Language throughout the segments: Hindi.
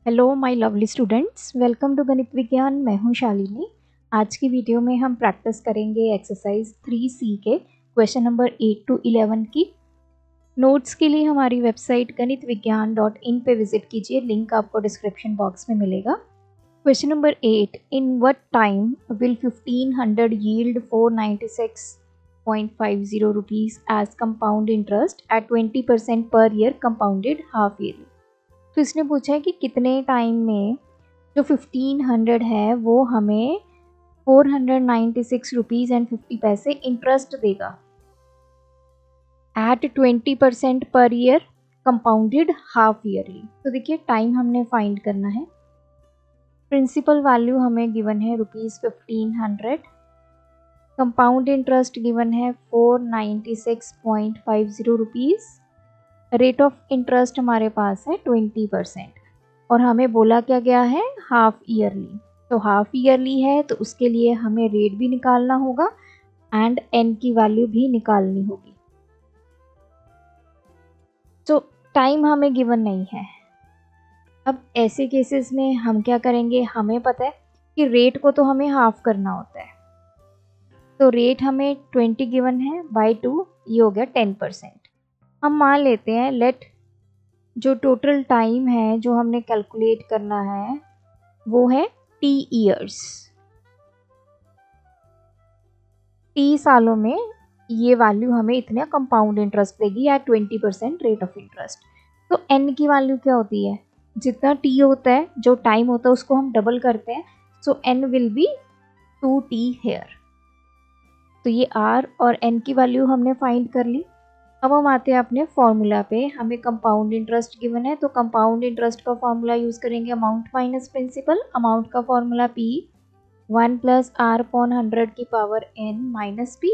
Hello my lovely students, welcome to Ganit Vigyan. मैं हूं शालिनी। आज की वीडियो में हम प्रैक्टिस करेंगे एक्सरसाइज 3C के क्वेश्चन नंबर 8 to 11 की। नोट्स के लिए हमारी वेबसाइट ganitviggyan.in पे विजिट कीजिए, लिंक आपको डिस्क्रिप्शन बॉक्स में मिलेगा। Question number 8, in what time will 1500 yield 496.50 rupees as compound interest at 20% per year compounded half yearly. तो इसने पूछा है कि कितने टाइम में जो 1500 है वो हमें 496 रुपीज़ एंड 50 पैसे इंटरेस्ट देगा eight 20% per year compounded half yearly. तो देखिए टाइम हमने फाइंड करना है। प्रिंसिपल वैल्यू हमें गिवन है ₹1500, कंपाउंड इंटरेस्ट गिवन है 496.50 रुपीज़, रेट ऑफ इंटरेस्ट हमारे पास है 20% और हमें बोला क्या गया है हाफ ईयरली। तो हाफ ईयरली है तो उसके लिए हमें रेट भी निकालना होगा एंड एन की वैल्यू भी निकालनी होगी। तो टाइम हमें गिवन नहीं है। अब ऐसे केसेस में हम क्या करेंगे, हमें पता है कि रेट को तो हमें हाफ करना होता है। तो रेट हमें 20 गिवन है बाय 2, ये हो गया 10%। हम मान लेते हैं लेट जो टोटल टाइम है जो हमने कैलकुलेट करना है वो है t ईयर्स। t सालों में ये वैल्यू हमें इतने कंपाउंड इंटरेस्ट देगी या 20% रेट ऑफ इंटरेस्ट। तो n की वैल्यू क्या होती है, जितना t होता है जो टाइम होता है उसको हम डबल करते हैं। So n will be 2t here. तो ये r और n की वैल्यू हमने फाइंड कर ली। अब हम आते हैं अपने फॉर्मूला पे। हमें कंपाउंड इंटरेस्ट गिवन है तो कंपाउंड इंटरेस्ट का फॉर्मूला यूज करेंगे अमाउंट माइनस प्रिंसिपल। अमाउंट का formula p 1 plus r upon 100 की पावर n माइनस p।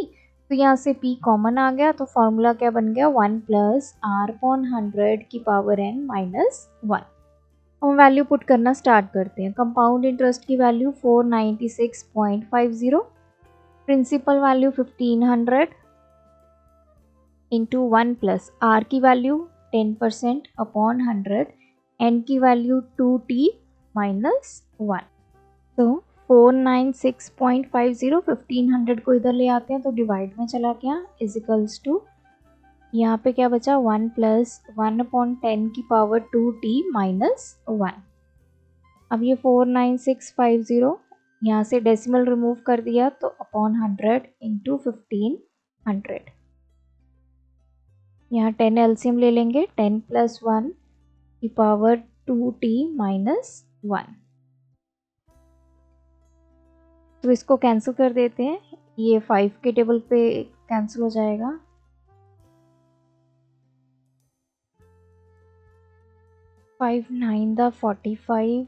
तो यहाँ से p कॉमन आ गया तो फॉर्मूला क्या बन गया 1 प्लस r अपॉन 100 की पावर n माइनस 1। हम वैल्यू पुट करना स्टार्ट करते हैं। कंपाउंड इंटरेस्ट की value 496.50, principal value 1500 into 1 plus r की वैल्यू 10% अपॉन 100, n की वैल्यू 2t माइनस 1। तो 496.50 1500 को इधर ले आते हैं तो डिवाइड में चला गया इजिकल्स टू यहाँ पे क्या बचा 1 प्लस 1 अपॉन 10 की पावर 2t माइनस 1। अब ये 49650 यहाँ से डेसिमल रिमूव कर दिया तो अपॉन 100 इंटू 1500। यहाँ 10 एलसीएम ले लेंगे, 10 प्लस 1 की पावर 2t माइनस 1। तो इसको कैंसिल कर देते हैं, ये 5 के टेबल पे कैंसिल हो जाएगा। 5 9 दा 45,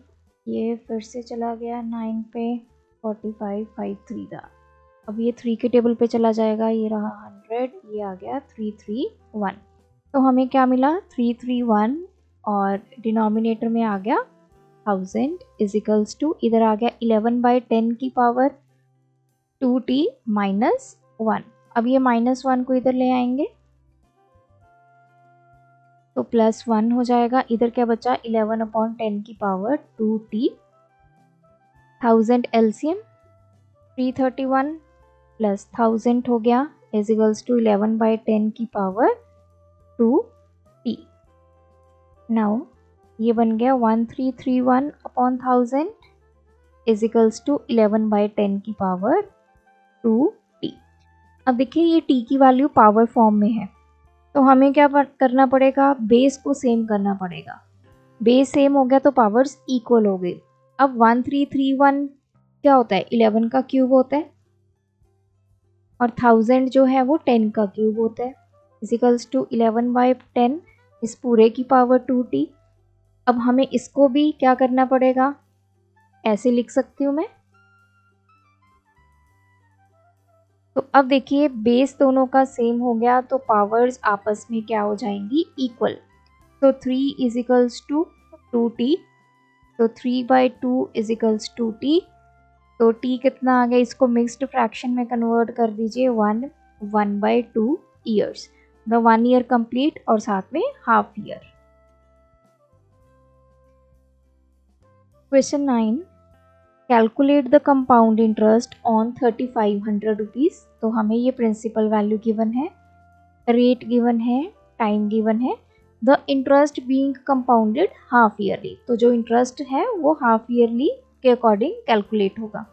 ये फिर से चला गया 9 पे 45 5 3 दा। अब ये 3 के टेबल पे चला जाएगा, ये रहा 100, ये आ गया 331। तो हमें क्या मिला 331 और डिनोमिनेटर में आ गया 1000 इजिकल्स टू इधर आ गया 11/10 की पावर 2t माइनस 1। अब ये माइनस 1 को इधर ले आएंगे तो प्लस 1 हो जाएगा। इधर क्या बचा 11/10 की पावर 2t। 1000 एलसीएम 331 प्लस 1000 हो गया इजिकल्स टू 11/10 की पावर 2t। नाउ ये बन गया 1331 अपॉन 1000 इजिकल्स टू 11/10 की पावर 2t। अब देखिए ये t की वैल्यू पावर फॉर्म में है तो हमें क्या करना पड़ेगा, बेस को सेम करना पड़ेगा। बेस सेम हो गया तो पावर्स इक्वल हो गई। अब 1331 क्या होता है 11 का क्यूब होता है और 1000 जो है वो 10 का क्यूब होता है इजिकल्स टू 11/10 इस पूरे की पावर 2t। अब हमें इसको भी क्या करना पड़ेगा, ऐसे लिख सकती हूँ मैं। तो अब देखिए बेस दोनों का सेम हो गया तो पावर्स आपस में क्या हो जाएंगी इक्वल। तो 3 इजिकल्स टू 2t, तो 3/2 इजिकल्स 2t। तो t कितना आ गया, इसको मिक्स्ड फ्रैक्शन में कन्वर्ट कर दीजिए 1/2 ईयर्स। द 1 ईयर कंप्लीट और साथ में half year. Question 9, calculate the compound interest on 3500 rupees. तो हमें ये प्रिंसिपल वैल्यू गिवन है, रेट गिवन है, टाइम गिवन है। The interest being compounded half yearly, तो जो इंटरेस्ट है वो हाफ ईयरली के अकॉर्डिंग कैलकुलेट होगा।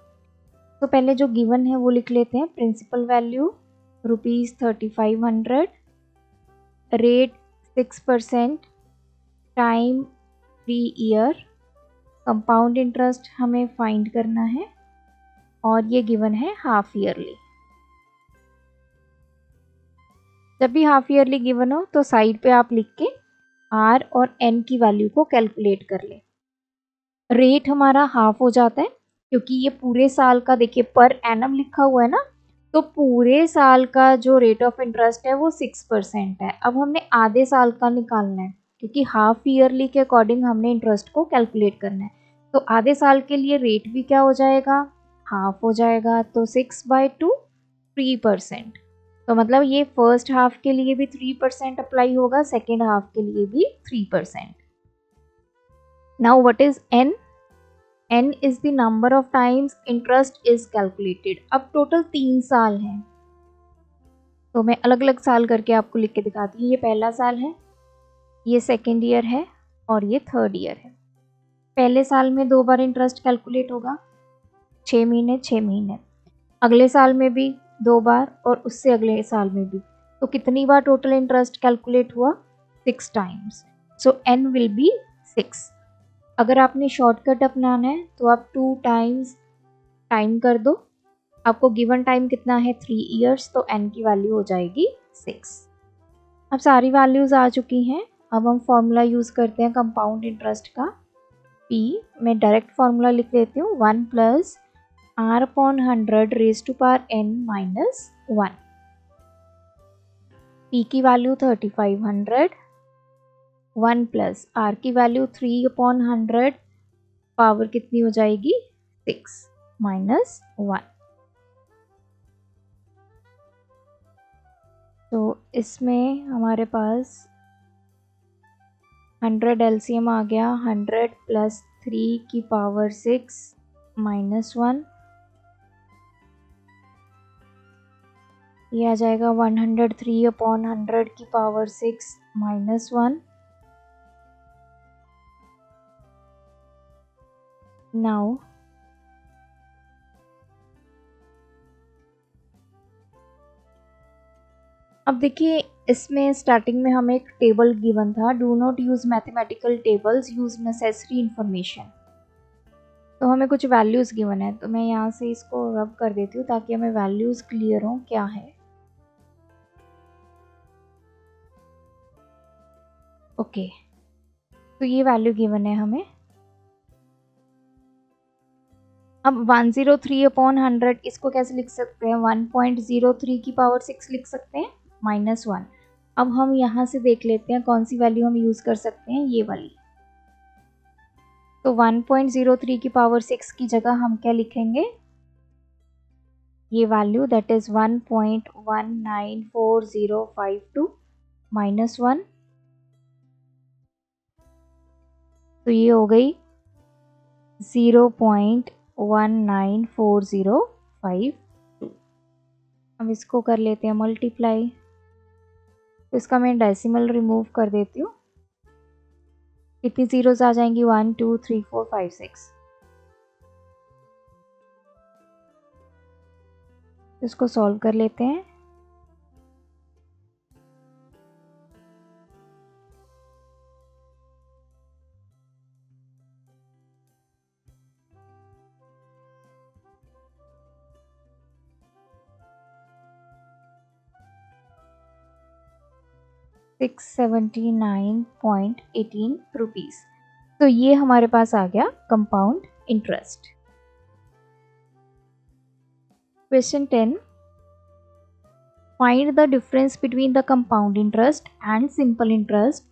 तो पहले जो गिवन है वो लिख लेते हैं। Principal value ₹3500, rate 6%, time 3 year, compound interest हमें फाइंड करना है और ये गिवन है हाफ ईयरली। जब भी हाफ ईयरली गिवन हो तो साइड पे आप लिख के आर और एन की वैल्यू को कैलकुलेट कर ले। रेट हमारा हाफ हो जाता है क्योंकि ये पूरे साल का, देखिए पर एनम लिखा हुआ है ना, तो पूरे साल का जो रेट ऑफ इंटरेस्ट है वो 6% है। अब हमने आधे साल का निकालना है क्योंकि हाफ ईयरली के अकॉर्डिंग हमने इंटरेस्ट को कैलकुलेट करना है। तो आधे साल के लिए रेट भी क्या हो जाएगा, हाफ हो जाएगा। तो 6/2 3%। तो मतलब ये फर्स्ट हाफ के लिए भी 3% अप्लाई होगा, सेकेंड हाफ के लिए भी 3%। Now what is N? N is the number of times interest is calculated. अब टोटल 3 साल हैं, तो मैं अलग अलग साल करके आपको लिख के दिखाती हूँ। ये पहला साल है, ये सेकेंड ईयर है और ये थर्ड ईयर है। पहले साल में 2 बार इंटरेस्ट कैलकुलेट होगा, 6 महीने 6 महीने। अगले साल में भी 2 बार और उससे अगले साल में भी। तो कितनी बार टोटल इंटरेस्ट कैलकुलेट हुआ? 6 times. So N will be 6। अगर आपने शॉर्टकट अपनाना है तो आप 2 टाइम्स टाइम कर दो। आपको गिवन टाइम कितना है? 3 ईयर्स, तो एन की वैल्यू हो जाएगी 6। अब सारी वैल्यूज़ आ चुकी हैं। अब हम फॉर्मूला यूज़ करते हैं कंपाउंड इंटरेस्ट का। पी, मैं डायरेक्ट फॉर्मूला लिख लेती हूँ, 1 + r/100 raised to power n - 1। P की वैल्यू 3500, 1 + r की वैल्यू 3/100, पावर कितनी हो जाएगी? 6 - 1। तो इसमें हमारे पास 100 एलसीएम आ गया, 100 + 3 की पावर 6 - 1, ये आ जाएगा 103/100 की पावर 6 - 1। नाउ अब देखिए, इसमें स्टार्टिंग में हमें एक टेबल गिवन था, do not use mathematical tables, use necessary information. तो हमें कुछ वैल्यूज़ गिवन है, तो मैं यहाँ से इसको रब कर देती हूँ ताकि हमें वैल्यूज़ क्लियर हों क्या है। ओके, तो ये वैल्यू गिवन है हमें। अब 103/100 इसको कैसे लिख सकते हैं? 1.03 की पावर 6 लिख सकते हैं, -1। अब हम यहाँ से देख लेते हैं कौन सी वैल्यू हम यूज़ कर सकते हैं, ये वाली। तो 1.03 की पावर 6 की जगह हम क्या लिखेंगे? ये वैल्यू, दैट इज़ 1.194052 -1। तो ये हो गई 0.194052। अब इसको कर लेते हैं मल्टीप्लाई। तो इसका मैं डेसिमल रिमूव कर देती हूँ। कितनी जीरोस आ जाएंगी? 1 2 3 4 5 6। इसको सॉल्व कर लेते हैं। ₹679.18। तो ये हमारे पास आ गया compound interest. Question 10, find the difference between the compound interest and simple interest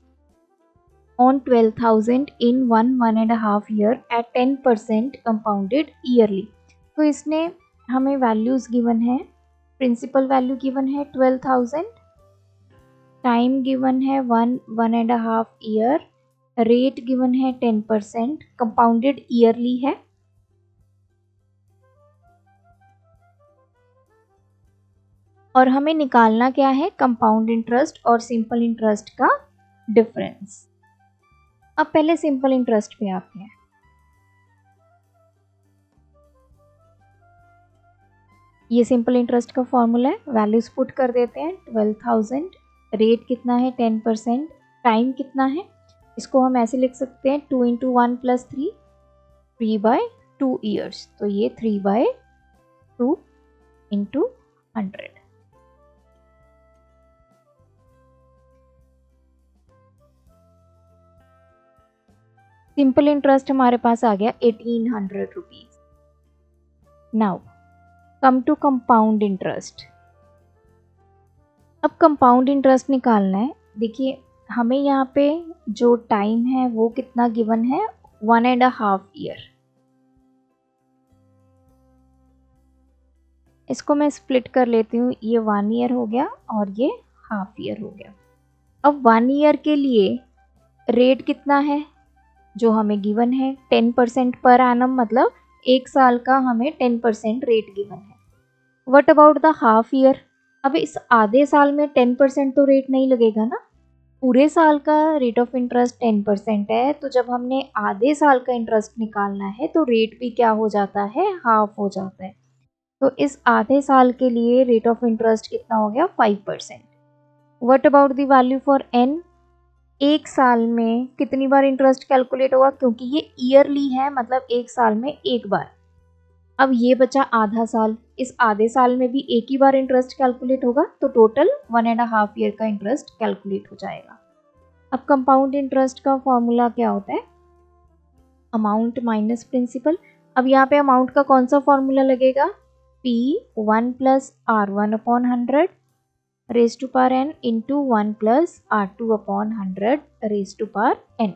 on 12,000 in 1.5 year at 10% compounded yearly। तो इसने हमें वैल्यूज़ गिवन है। प्रिंसिपल वैल्यू गिवन है 12,000, टाइम गिवन है 1.5 ईयर, रेट गिवन है 10%, कंपाउंडेड ईयरली है, और हमें निकालना क्या है, कंपाउंड इंटरेस्ट और सिंपल इंटरेस्ट का डिफरेंस। अब पहले सिंपल इंटरेस्ट पे आते हैं। ये सिंपल इंटरेस्ट का फॉर्मूला है, वैल्यूज पुट कर देते हैं। 12,000, रेट कितना है 10%, टाइम कितना है, इसको हम ऐसे लिख सकते हैं 2 × 1 + 3, 3/2 ईयर्स। तो ये 3/2 × 100। सिंपल इंटरेस्ट हमारे पास आ गया 1800 rupees. Now come to compound interest. अब कंपाउंड इंटरेस्ट निकालना है। देखिए हमें यहाँ पे जो टाइम है वो कितना गिवन है, 1.5 ईयर। इसको मैं स्प्लिट कर लेती हूँ, ये 1 ईयर हो गया और ये हाफ ईयर हो गया। अब 1 ईयर के लिए रेट कितना है जो हमें गिवन है, 10% पर एनम, मतलब 1 साल का हमें 10% रेट गिवन है। What about the half year? अब इस आधे साल में 10% तो रेट नहीं लगेगा ना, पूरे साल का रेट ऑफ इंटरेस्ट 10% है, तो जब हमने आधे साल का इंटरेस्ट निकालना है तो रेट भी क्या हो जाता है, हाफ हो जाता है। तो इस आधे साल के लिए रेट ऑफ इंटरेस्ट कितना हो गया, 5%। What about the value for N? एक साल में कितनी बार इंटरेस्ट कैलकुलेट होगा, क्योंकि ये ईयरली है, मतलब एक साल में एक बार। अब ये बचा आधा साल, इस आधे साल में भी एक ही बार इंटरेस्ट कैलकुलेट होगा, तो टोटल 1.5 ईयर का इंटरेस्ट कैलकुलेट हो जाएगा। अब कंपाउंड इंटरेस्ट का फॉर्मूला क्या होता है, अमाउंट माइनस प्रिंसिपल। अब यहाँ पे अमाउंट का कौन सा फॉर्मूला लगेगा, P1 + R1/100 raised to power n into 1 + R2/100 raised to power n।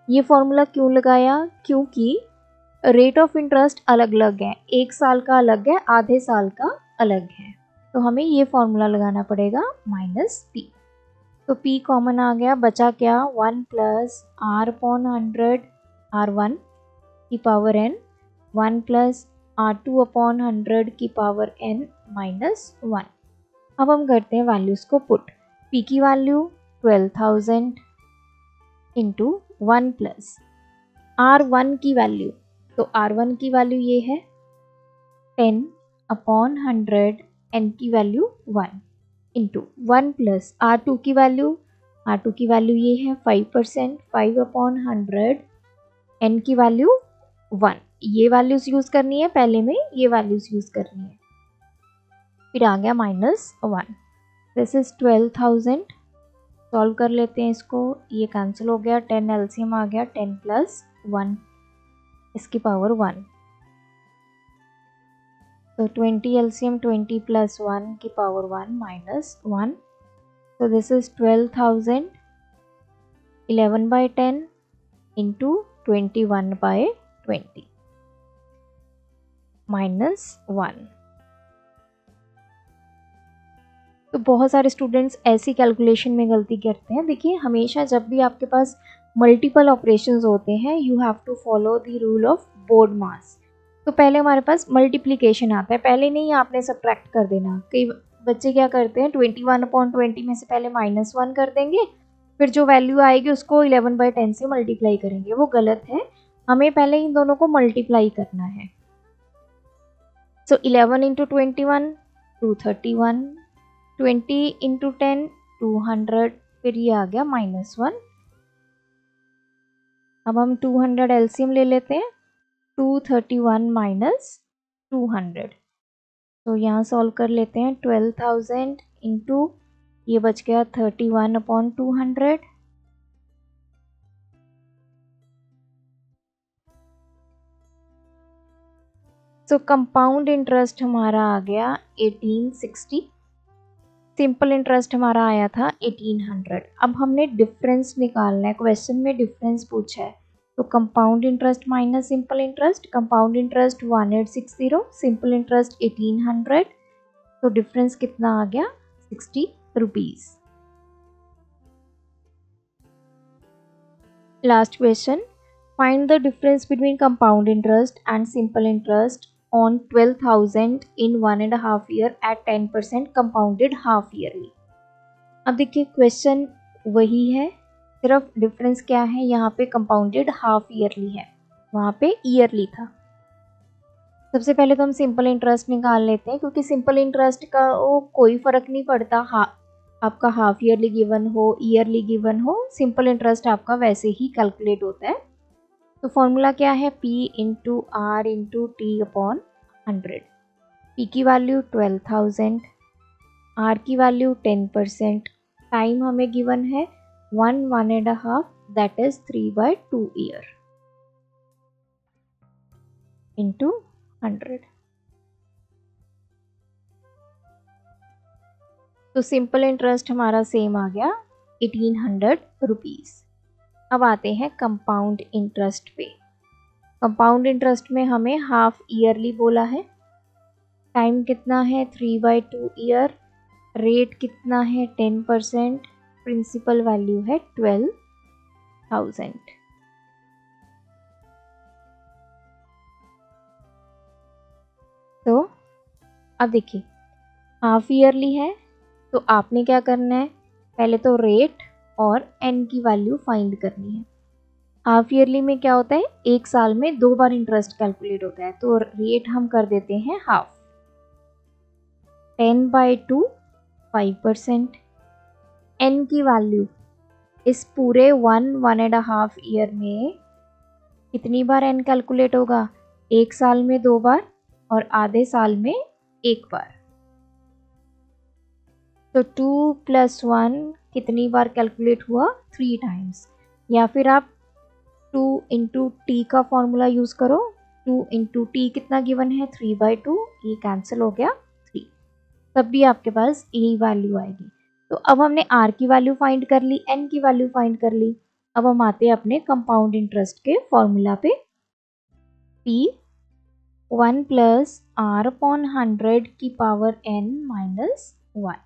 ये फॉर्मूला क्यों लगाया, क्योंकि रेट ऑफ इंटरेस्ट अलग अलग है, एक साल का अलग है, आधे साल का अलग है, तो हमें ये फॉर्मूला लगाना पड़ेगा -P। तो P कॉमन आ गया, बचा क्या, 1 + R/100 R1 की पावर n, 1 + R2/100 की पावर n -1। अब हम करते हैं वैल्यूज़ को पुट। P की वैल्यू 12,000 इंटू 1 + R1 की वैल्यू, तो R1 की वैल्यू ये है 10/100, n की वैल्यू 1 इंटू 1 + R2 की वैल्यू ये है 5%, 5/100, n की वैल्यू 1। ये वैल्यूज़ यूज़ करनी है, पहले में ये वैल्यूज़ यूज़ करनी है। फिर आ गया -1, दिस इज 12,000। सॉल्व कर लेते हैं इसको, ये कैंसिल हो गया, 10 एलसीएम आ गया, 10 + 1 इसकी पावर 1, तो 20 एलसीएम, 20 + 1 की power 1 -1। so this is 12,000 11/10 into 21/20 -1। तो बहुत सारे स्टूडेंट्स ऐसी कैलकुलेशन में गलती करते हैं। देखिए हमेशा जब भी आपके पास मल्टीपल ऑपरेशंस होते हैं, you have to follow the rule of board mass. तो पहले हमारे पास मल्टीप्लिकेशन आता है, पहले नहीं आपने सब्ट्रैक्ट कर देना। कई बच्चे क्या करते हैं, 21/20 में से पहले -1 कर देंगे, फिर जो वैल्यू आएगी उसको 11/10 से मल्टीप्लाई करेंगे, वो गलत है। हमें पहले इन दोनों को मल्टीप्लाई करना है। सो 11 × 21 231, 20 × 10 200, फिर ये आ गया -1। अब हम 200 एलसीएम ले लेते हैं, 231 - 200, तो यहाँ सॉल्व कर लेते हैं। 12,000 इंटू ये बच गया 31/200, सो कंपाउंड इंटरेस्ट हमारा आ गया 1860, सिंपल इंटरेस्ट हमारा आया था 1800। अब हमने डिफरेंस निकालना है, क्वेश्चन में डिफरेंस पूछा है, तो compound interest minus simple interest, compound interest 1860, simple interest 1800, तो डिफरेंस कितना आ गया, 60 rupees. Last question, find the difference between compound interest and simple interest on 12,000 in 1.5 year at 10% compounded half yearly. अब देखिए क्वेश्चन वही है, सिर्फ डिफरेंस क्या है, यहाँ पे कंपाउंडेड हाफ ईयरली है, वहाँ पे ईयरली था। सबसे पहले तो हम सिंपल इंटरेस्ट निकाल लेते हैं, क्योंकि सिंपल इंटरेस्ट का वो कोई फ़र्क नहीं पड़ता, आपका हाफ ईयरली गिवन हो ईयरली गिवन हो, सिंपल इंटरेस्ट आपका वैसे ही कैलकुलेट होता है। तो फॉर्मूला क्या है, P into R into T upon 100। P की वैल्यू 12,000, R की वैल्यू 10%, टाइम हमें गिवन है 1.5 दैट इज 3/2 ईयर इंटू 100। तो सिंपल इंटरेस्ट हमारा सेम आ गया 1800 रुपीज़। अब आते हैं कंपाउंड इंटरेस्ट पे। कंपाउंड इंटरेस्ट में हमें हाफ ईयरली बोला है, टाइम कितना है 3/2 ईयर, रेट कितना है 10%, प्रिंसिपल वैल्यू है 12,000। तो अब देखिए हाफ ईयरली है, तो आपने क्या करना है, पहले तो रेट और एन की वैल्यू फाइंड करनी है। हाफ ईयरली में क्या होता है, एक साल में 2 बार इंटरेस्ट कैलकुलेट होता है, तो रेट हम कर देते हैं हाफ, 10/2 5%। एन की वैल्यू इस पूरे 1.5 ईयर में कितनी बार एन कैलकुलेट होगा, एक साल में 2 बार और आधे साल में 1 बार। तो 2 + 1 कितनी बार कैलकुलेट हुआ, 3 टाइम्स, या फिर आप 2 इंटू टी का फॉर्मूला यूज़ करो। 2 इंटू टी कितना गिवन है 3/2, ये कैंसिल हो गया 3, तब भी आपके पास यही वैल्यू आएगी। तो अब हमने आर की वैल्यू फाइंड कर ली, एन की वैल्यू फाइंड कर ली। अब हम आते हैं अपने कंपाउंड इंटरेस्ट के फॉर्मूला पे, P 1 + R/100 की पावर n - 1।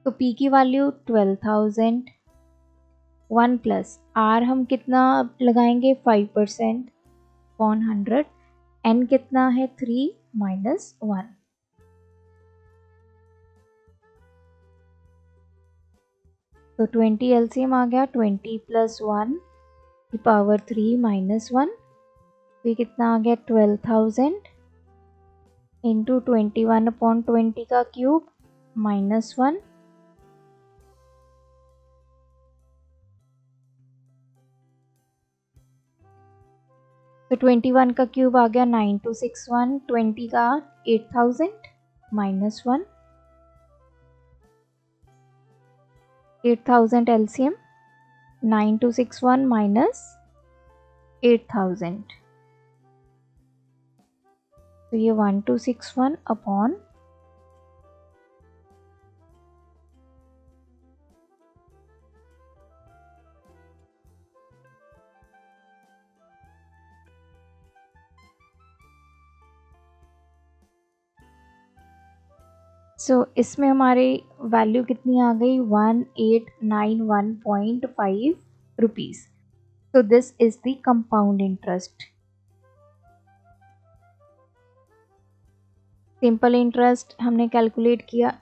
तो P की वैल्यू 12,000, 1 + R हम कितना लगाएंगे 5% अपॉन 100, n कितना है 3 - 1। तो 20 एलसीएम आ गया, 20 + 1 की पावर 3 - 1, तो ये कितना आ गया 12,000 इंटू 21/20 का क्यूब -1। तो 21 का क्यूब आ गया 9261, 20 का 8000 -1, 8000 एलसीएम, 9261 - 8000, तो ये 1261 अपॉन इसमें हमारी वैल्यू कितनी आ गई 1891.5 rupees. So this is the compound interest. Simple interest हमने कैलकुलेट किया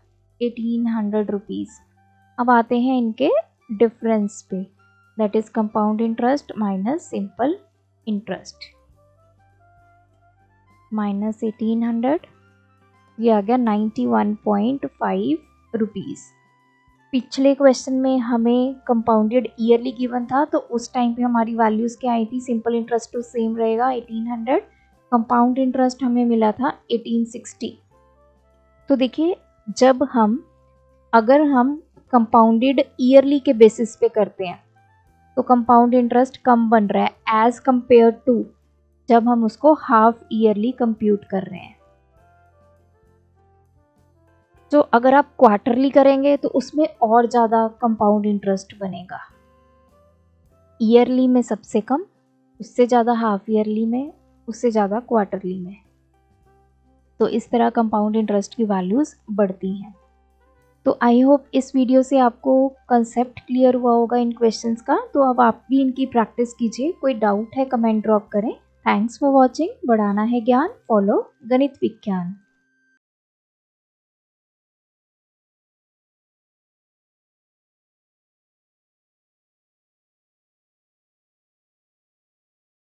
1800 रुपीज़। अब आते हैं इनके डिफरेंस पे, that is compound interest minus simple interest. -1800, ये आ गया 91.5 रुपीज़। पिछले क्वेश्चन में हमें कंपाउंडेड ईयरली गिवन था, तो उस टाइम पे हमारी वैल्यूज़ क्या आई थी, सिंपल इंटरेस्ट तो सेम रहेगा 1800, कंपाउंड इंटरेस्ट हमें मिला था 1860। तो देखिए जब अगर हम कंपाउंडेड ईयरली के बेसिस पे करते हैं तो कंपाउंड इंटरेस्ट कम बन रहा है एज कंपेयर टू जब हम उसको हाफ ईयरली कंप्यूट कर रहे हैं। तो अगर आप क्वार्टरली करेंगे तो उसमें और ज़्यादा कंपाउंड इंटरेस्ट बनेगा, ईयरली में सबसे कम, उससे ज़्यादा हाफ ईयरली में, उससे ज़्यादा क्वार्टरली में। तो इस तरह कंपाउंड इंटरेस्ट की वैल्यूज़ बढ़ती हैं। तो आई होप इस वीडियो से आपको कंसेप्ट क्लियर हुआ होगा इन क्वेश्चंस का। तो अब आप भी इनकी प्रैक्टिस कीजिए। कोई डाउट है कमेंट ड्रॉप करें। Thanks for watching. बढ़ाना है ज्ञान, फॉलो गणित विज्ञान।